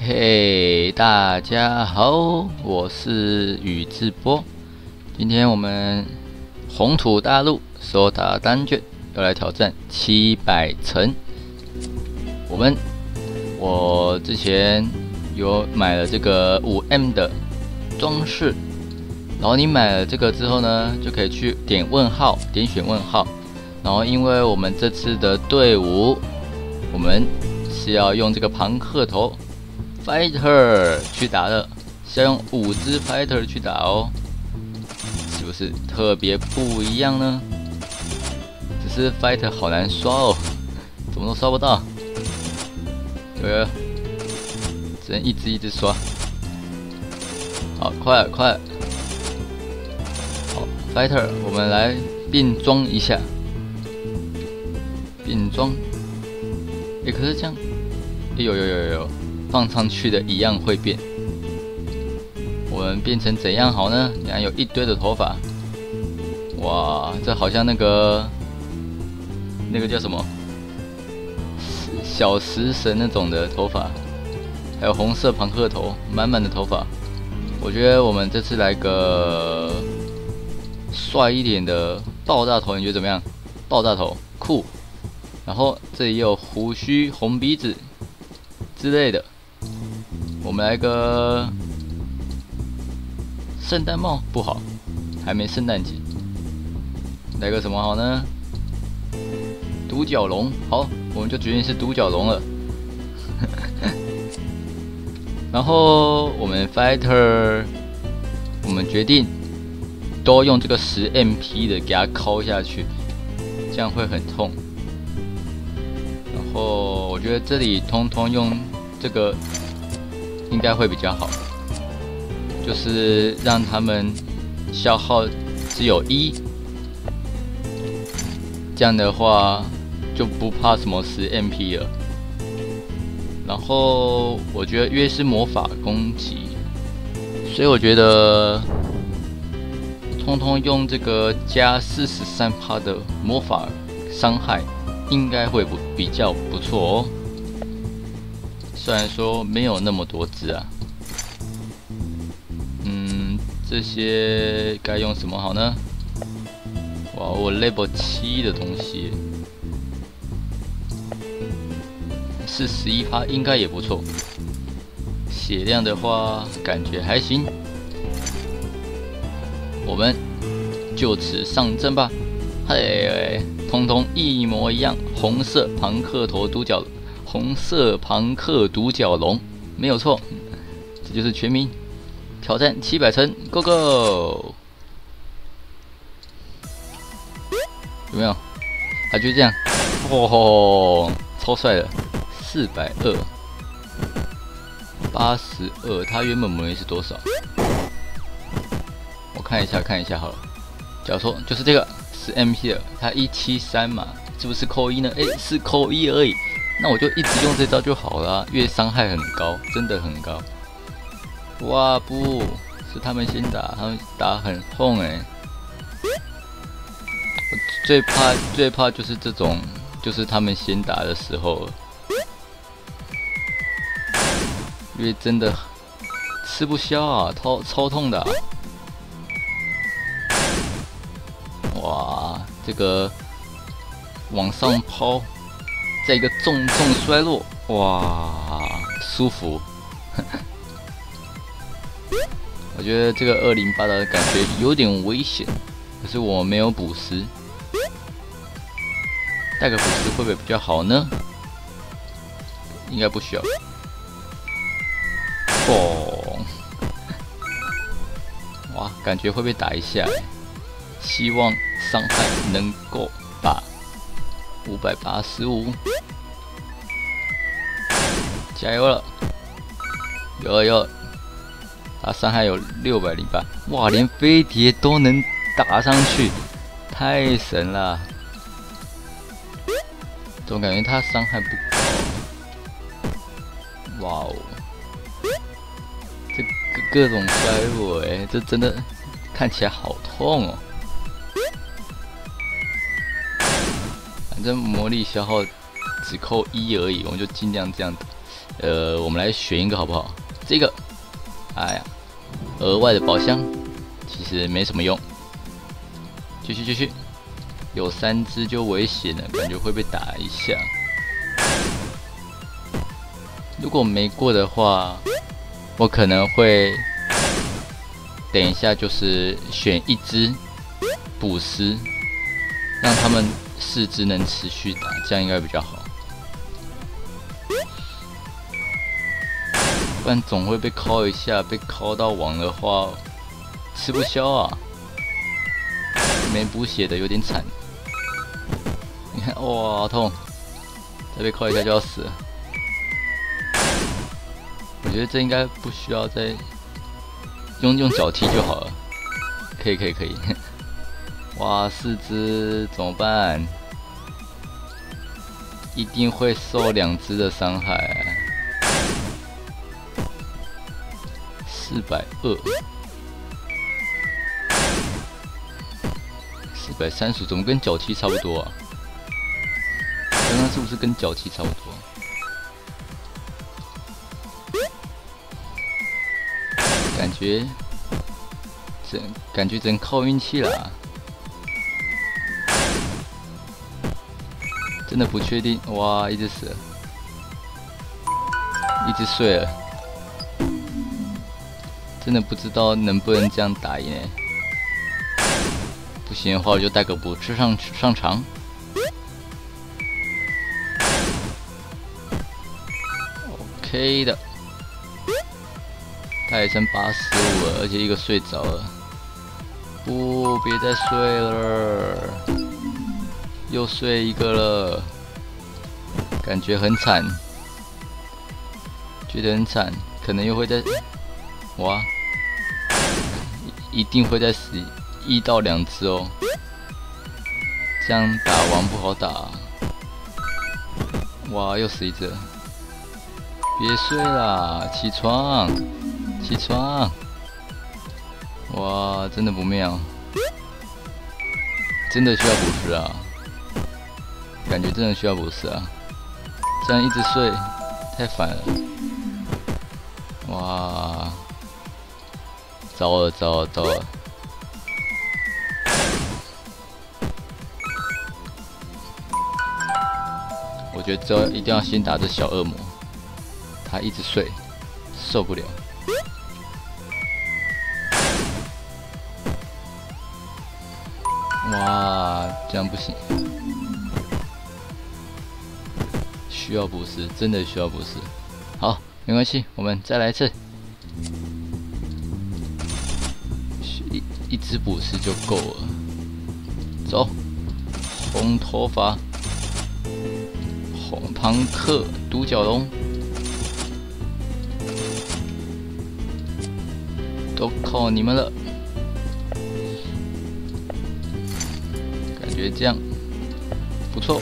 嘿，大家好，我是宇智波。今天我们红土大陆手打单卷要来挑战700层。我之前有买了这个5M 的装饰，然后你买了这个之后呢，就可以去点问号，点选问号。然后因为我们这次的队伍，我们是要用这个庞克头 Fighter 去打的，是要用5只 Fighter 去打哦，是不是特别不一样呢？只是 Fighter 好难刷哦，怎么都刷不到。只能一直刷。好，快！好 ，Fighter， 我们来变装一下。变装，可是这样，有，放上去的一样会变。我们变成怎样好呢？你看有一堆的头发，哇，这好像那个叫什么？小食神那种的头发，还有红色庞克头，满满的头发。我觉得我们这次来个帅一点的爆炸头，你觉得怎么样？爆炸头酷。然后这里也有胡须、红鼻子之类的。我们来个圣诞帽不好，还没圣诞节。来个什么好呢？独角龙好。我们就决定是独角龙了。然后我们 Fighter， 我们决定都用这个10MP 的给它敲下去，这样会很痛。然后我觉得这里通通用这个应该会比较好，就是让他们消耗只有1，这样的话就不怕什么10MP 了。然后我觉得因为是魔法攻击，所以我觉得通通用这个加43%的魔法伤害，应该会比较不错哦。虽然说没有那么多只啊。这些该用什么好呢？哇，我 Level 7的东西。41%应该也不错，血量的话感觉还行。我们就此上阵吧！嘿，通通一模一样，红色庞克独角龙，没有错，这就是全民挑战700层 ，Go Go！ 有没有？他就这样，哇，超帅的！ 420， 82，它原本魔力是多少？我看一下好了。假如说就是这个10MP 的，它173嘛，是不是扣1呢？是扣1而已。那我就一直用这招就好了，因为伤害很高，真的很高。哇，不是他们先打，他们打很痛我最怕就是这种，就是他们先打的时候了。因为真的吃不消啊，超痛的哇，这个往上抛，再一个重摔落，哇，舒服。我觉得这个208的感觉有点危险，可是我没有补石，带个补石会不会比较好呢？应该不需要。哇，感觉会被打一下希望伤害能够把585，加油了！有，他伤害有608，哇，连飞碟都能打上去，太神了！总感觉他伤害不高。哇哦！各种衰落这真的看起来好痛哦。反正魔力消耗只扣1而已，我们就尽量这样打。我们来选一个好不好？这个，哎呀，额外的宝箱其实没什么用。继续，有3只就危险了，感觉会被打一下。如果没过的话，我可能会等一下就是选1只捕食，让他们4只能持续打，这样应该比较好。不然总会被敲一下，被敲到网的话，吃不消啊。没补血的有点惨。你看，哇，好痛！再被敲一下就要死了。我觉得这应该不需要再用脚踢就好了。可以。哇，4只怎么办？一定会受2只的伤害。420。430怎么跟脚踢差不多啊？刚刚是不是跟脚踢差不多？感觉只能靠运气啦。真的不确定。哇，一只死了，一只睡了。真的不知道能不能这样打赢欸。不行的话，我就带个捕吃上场。OK 的，他也剩85了，而且一个睡着了。不，别再睡了，又睡一个了，感觉很惨，觉得很惨，可能又会再，哇，一定会再死1到2只哦，这样打完不好打。哇，又死一只了，别睡啦，起床！哇，真的不妙，真的需要补食啊，感觉真的需要补食啊，这样一直睡太烦了。哇，糟了！我觉得一定要先打这小恶魔，他一直睡，受不了。哇，这样不行，需要补食，真的需要补食。好，没关系，我们再来一次，一只捕食就够了。走，红头发，红庞克，独角龙，都靠你们了。感觉这样不错。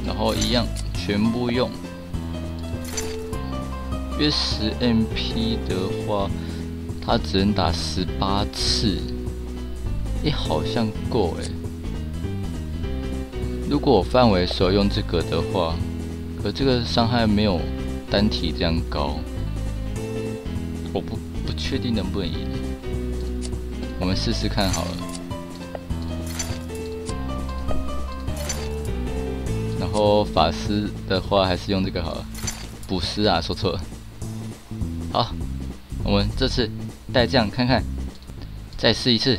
然后一样全部用。约10 MP 的话，它只能打18次。好像够如果我范围手用这个的话，可这个伤害没有单体这样高，我不确定能不能赢。我们试试看好了。然后法师的话，还是用这个好了。捕食啊，说错了。好，我们这次带这样看看，再试一次，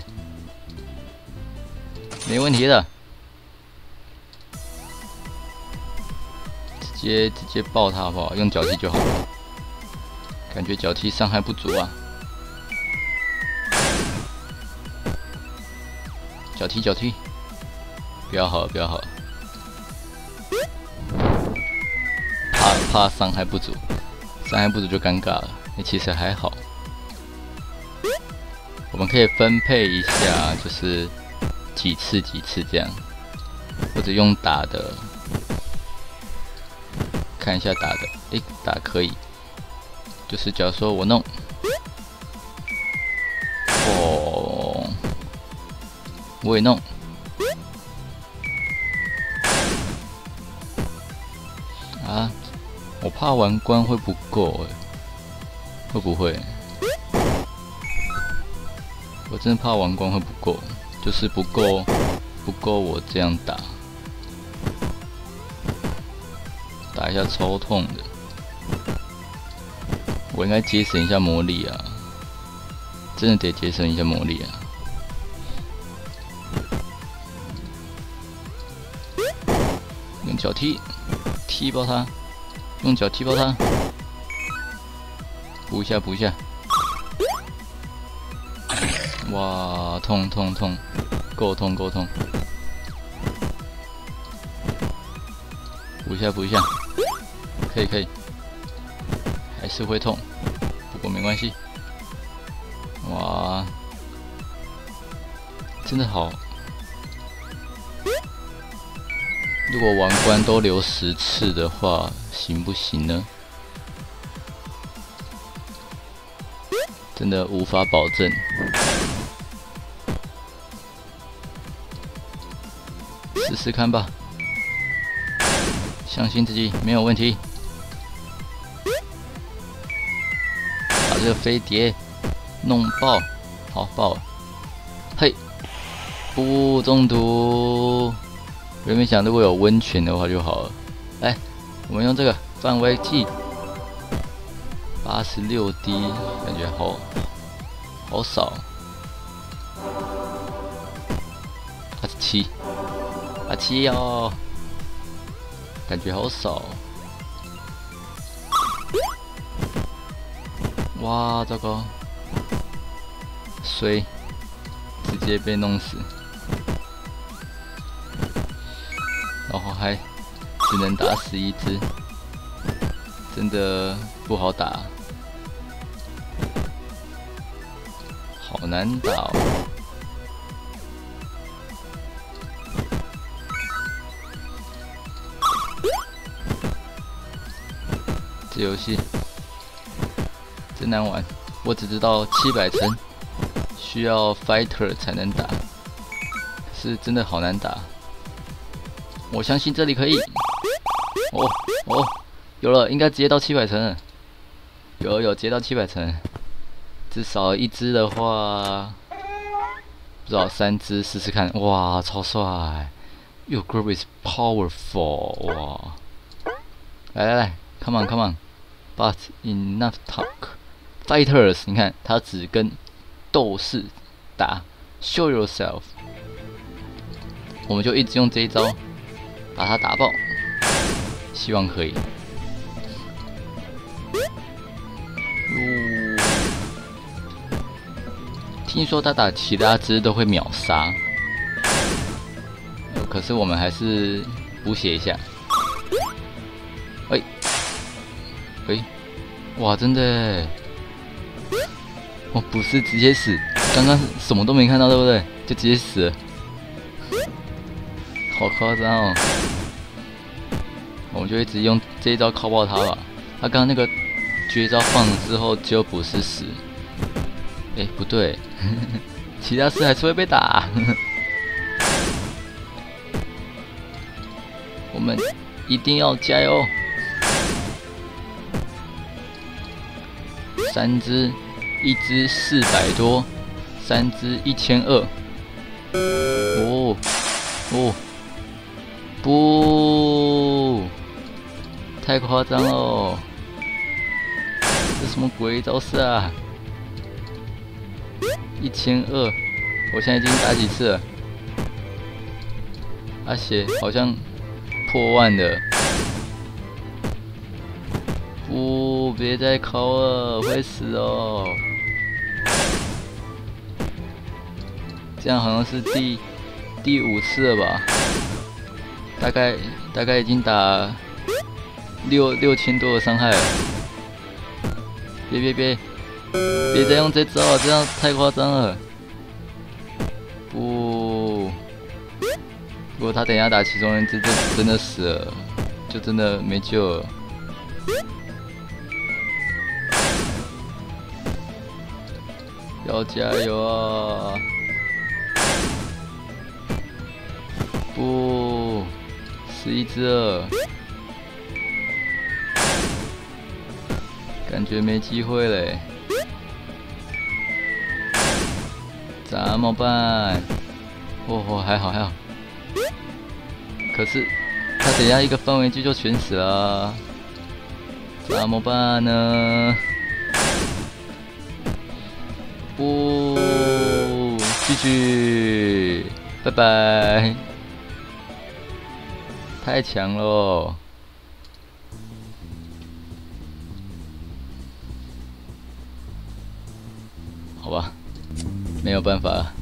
没问题的。直接爆他好不好？用脚踢就好。感觉脚踢伤害不足啊。脚踢，不要好了。怕伤害不足就尴尬了。其实还好，我们可以分配一下，就是几次这样，或者用打的，看一下打的，打可以，就是假如说我弄，我也弄，啊，我怕玩关会不够哎，会不会？我真的怕玩关会不够，就是不够我这样打一下超痛的。我应该节省一下魔力啊，真的得节省一下魔力啊。用脚踢爆他，用脚踢爆他，补一下。哇，痛，够痛，补一下，可以，还是会痛，不过没关系。哇，真的好。如果玩关都留10次的话，行不行呢？真的无法保证。试试看吧，相信自己没有问题。把这个飞碟弄爆，好爆了！嘿，不中毒。原本想如果有温泉的话就好了。来，我们用这个范围计，86滴，感觉好少。27哦，感觉好少。哇，糟糕，衰，直接被弄死。然后还只能打死1只，真的不好打，好难打哦。这游戏真难玩，我只知道700层需要 fighter 才能打，可是真的好难打。我相信这里可以。哦，有了，应该直接到700层了。有，直接到700层。至少1只的话，不知道3只试试看。哇，超帅 ！Your group is powerful！ 哇，来 ，come on！But enough talk，fighters， 你看他只跟斗士打 ，show yourself。我们就一直用这一招。把他打爆，希望可以。听说他打其他只都会秒杀，可是我们还是补血一下。哇，真的，我不是直接死，刚刚什么都没看到，对不对？就直接死了。好夸张哦！我们就一直用这一招靠爆他吧。他刚刚那个绝招放了之后就不是死，不对，其他事还是会被打。我们一定要加油！3只，1只400多，3只1200。不，太夸张了！这什么鬼招式啊？1200，我现在已经打几次了？血好像破10000的。不，别再考了，会死哦！这样好像是第5次了吧？大概已经打6000多的伤害了。别再用这招了，这样太夸张了。不，如果他等一下打其中1只，就真的死了，就真的没救了。要加油啊！不，11只了。感觉没机会嘞，怎么办？还好还好。可是他等下一个范围技就全死了，怎么办呢？不，继续，拜拜。太强了。好吧，没有办法了，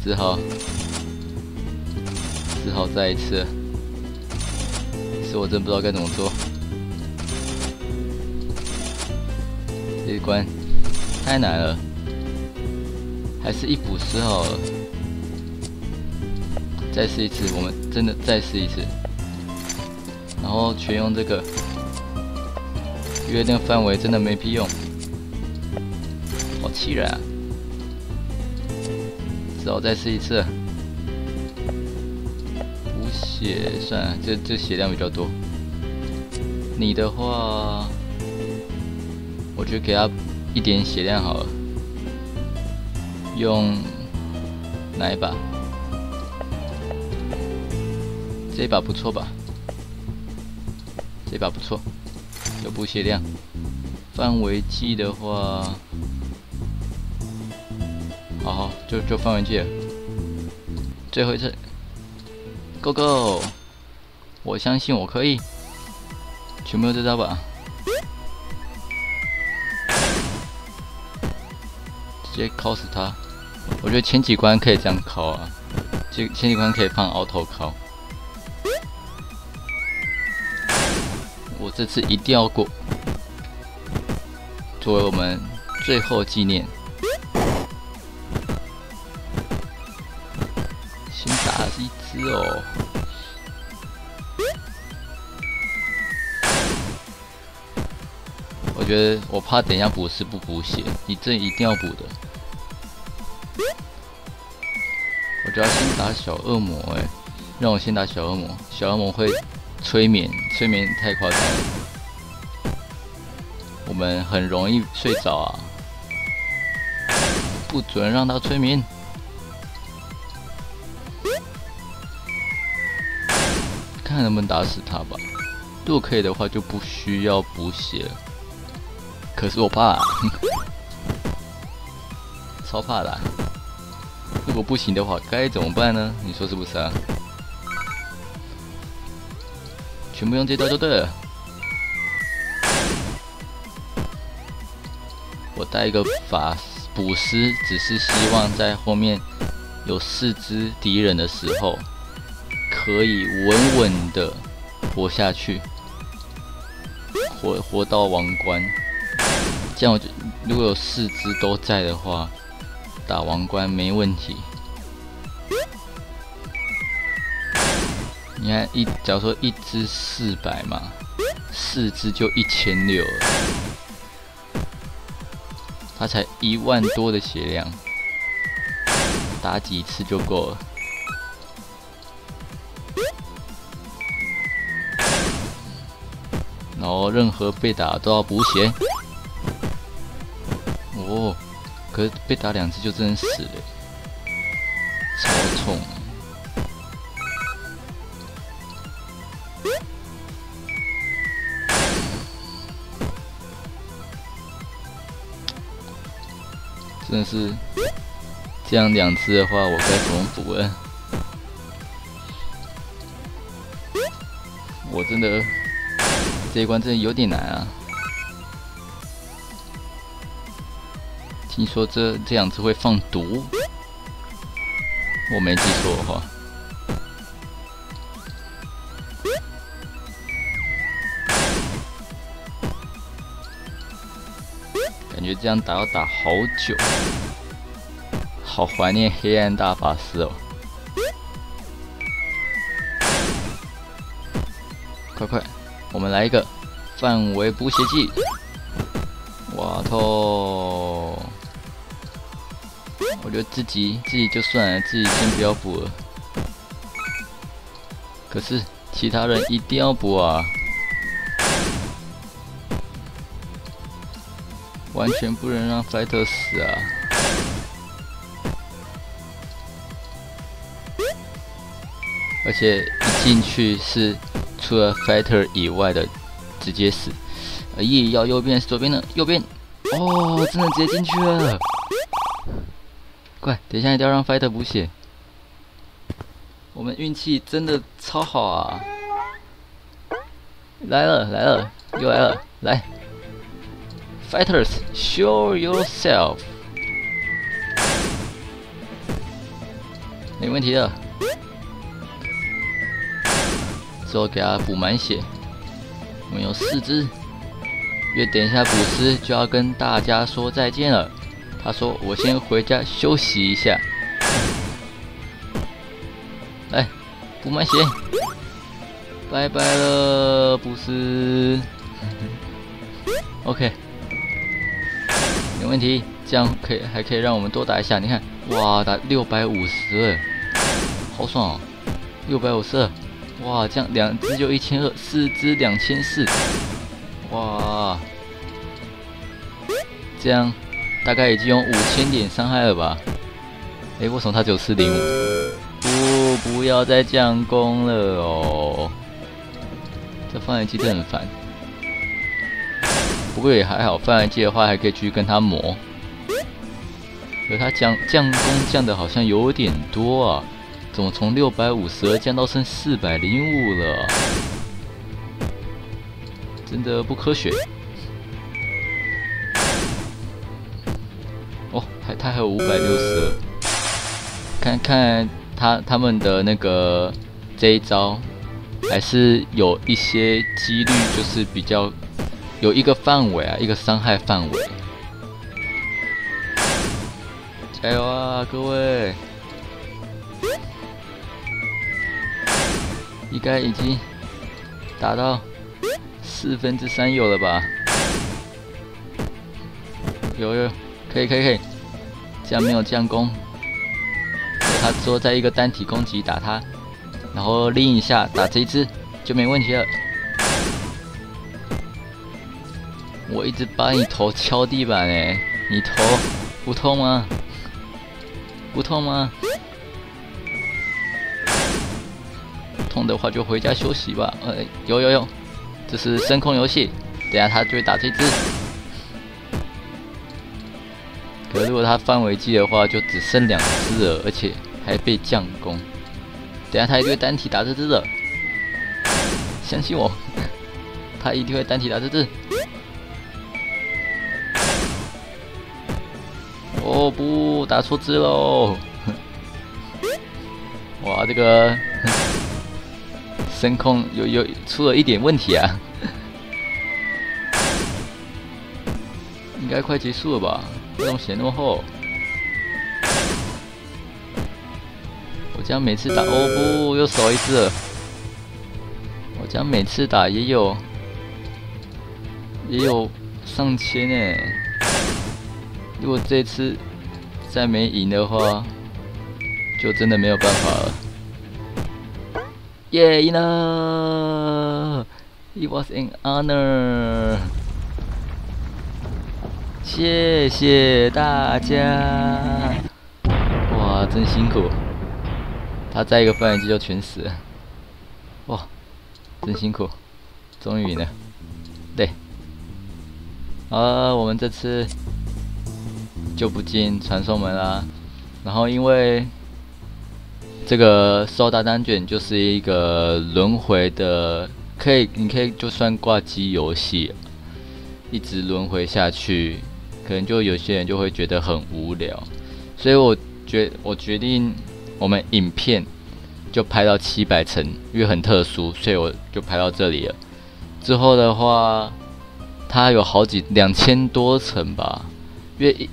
只好再一次。是我真不知道该怎么做。这一关太难了，还是一捕食好了。再试一次，我们真的再试一次，然后全用这个，因为那个范围真的没屁用，好气人啊！只好再试一次。补血算了，这血量比较多。你的话，我觉得给他一点血量好了。用哪一把？这一把不错吧？这一把不错，有补血量。范围技的话，好，就范围技了。最后一次 ，Go Go！ 我相信我可以，全部用这招吧。直接敲死他！我觉得前几关可以这样敲啊，前几关可以放auto敲。我这次一定要过，作为我们最后纪念。先打一只哦。我觉得我怕等一下补是不补血，你这一定要补的。我就要先打小恶魔让我先打小恶魔，小恶魔会催眠太夸张了，我们很容易睡着啊，不准让他催眠。看能不能打死他吧，如果可以的话就不需要补血了。可是我怕超怕的如果不行的话该怎么办呢？你说是不是啊？全部用这招就对了。我带一个捕师，只是希望在后面有4只敌人的时候，可以稳稳的活下去，活到王冠。这样如果有4只都在的话，打王冠没问题。你看假如说1只400嘛，4只就1600了，他才1万多的血量，打几次就够了。然后任何被打都要补血。哦，可是被打2次就真的死了，超痛。真的是这样2次的话，我该怎么补呢？我真的这一关真的有点难啊！听说这2次会放毒，我没记错的话。感觉这样打要打好久，好怀念黑暗大法师哦！快，我们来一个范围补血技！哇透！我觉得自己就算了，自己先不要补了。可是其他人一定要补啊！完全不能让 Fighter 死啊！而且一进去是除了 Fighter 以外的直接死。耶，要右边还是左边呢？右边。哦，真的直接进去了。快，等一下一定要让 Fighter 补血。我们运气真的超好啊！来了，又来了，来 ，Fighters show yourself， 没问题的。之后给他补满血，我们有4只。因为等一下补师就要跟大家说再见了，他说我先回家休息一下。来，补满血，拜拜了，补师。OK， 没问题，这样还可以让我们多打一下。你看，哇，打652，好爽哦，652，哇，这样2只就1200，4只2400，哇，这样大概已经有5000点伤害了吧？为什么他只有405？不要再降攻了哦！这范围技真的很烦。不过也还好，范围技的话还可以继续跟他磨。可是他降攻降的好像有点多啊，怎么从652降到剩405了？真的不科学。哦，他还有562，看他们的那个这一招，还是有一些几率，就是比较有一个范围啊，一个伤害范围。加油啊，各位！应该已经达到3/4有了吧？有，可以，这样没有降攻。他之后再一个单体攻击打他，然后拎一下打这一只就没问题了。我一直把你头敲地板欸，你头不痛吗？不痛吗？痛的话就回家休息吧。有，这是声控游戏，等下他就会打这只。可如果他范围技的话，就只剩2只了，而且还被降攻。等下他一定会单体打这只的，相信我，他一定会单体打这只。哦不，打错只喽！哇，这个声控有出了一点问题啊，应该快结束了吧？为什么血那么厚？我这样每次打，哦不，又少一只了。我这样每次打也有上千欸。如果这次再没赢的话，就真的没有办法了。耶，赢了 ！It was an honor。谢谢大家！哇，真辛苦！他再一个范围技就全死了。哇，真辛苦！终于赢了。对。我们这次就不进传送门啦。然后因为这个收大单卷就是一个轮回的，你可以就算挂机游戏，一直轮回下去，可能就有些人就会觉得很无聊，所以我决定我们影片就拍到700层，因为很特殊，所以我就拍到这里了。之后的话，它有2000多层吧，因为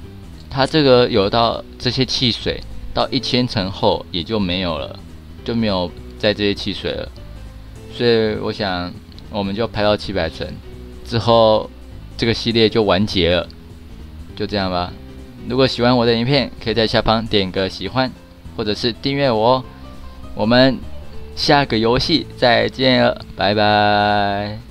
它这个有到这些汽水到1000层后也就没有了，就没有在这些汽水了，所以我想我们就拍到700层之后，这个系列就完结了，就这样吧。如果喜欢我的影片，可以在下方点个喜欢，或者是订阅我哦。我们下个游戏再见了，拜拜。